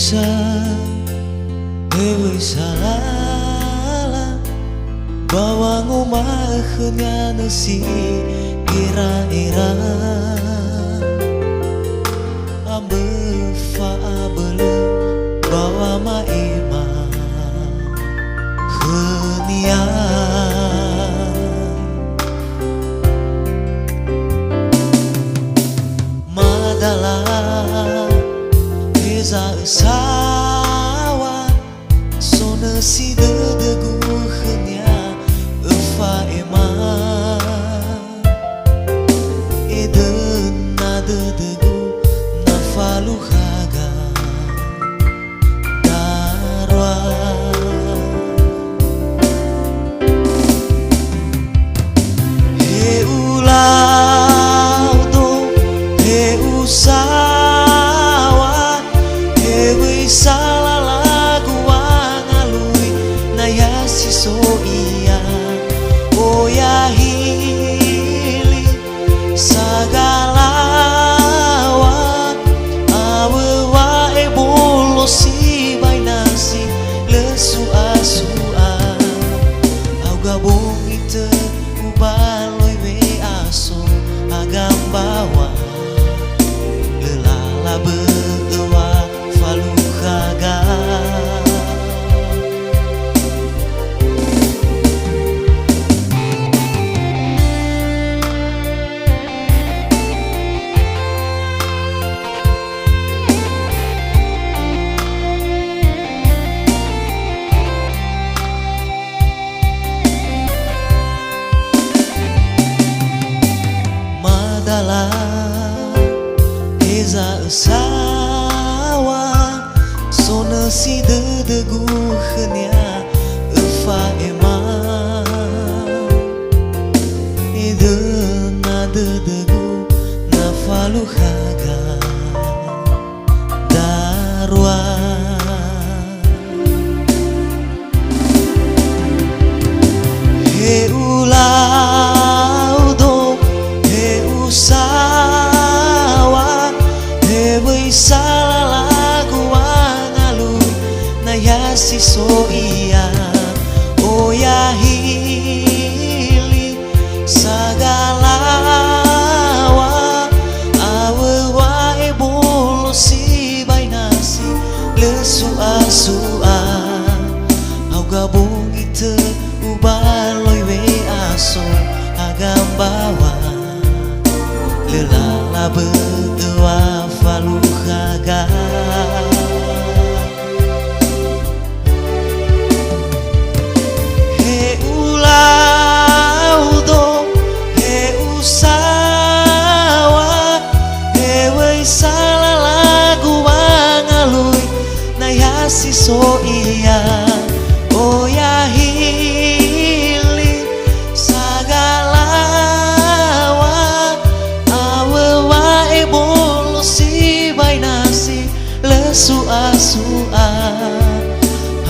bisa hewe salah bawa ngumahnya nasi ira-ira ambe faabele bawa maima henia madalah eza sawa sona si dedegu henia efa ema eden na dedegu na falu haga darwa he ulau do he usawa he wisala lagu wangalui na yasi so iya oya hili sagalawa awe wae bolo si bainasi lesu asua au gabung ite ubaloi we aso agam bawa lelala bewa falu kaga eza sawa sona si dedegu henia efa ema ede na dedegu na falu haga darwa he ulau do he usawa salah lagu wangalui na yasi so iya oya hili sagalawa awe wae bolo si bainasi lesu asua au gabung ite ubaloi we aso agam bawa lelala bewa falu haga he ulau do he usawa he wisala lagu wangalui na yasi so iya oya hili sagalawa awe wae bolo si bainasi lesu asua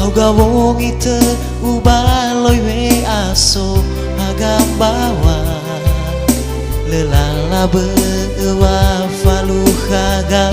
au gawong ite ubaloi we aso agam bawa lelala bewa falu haga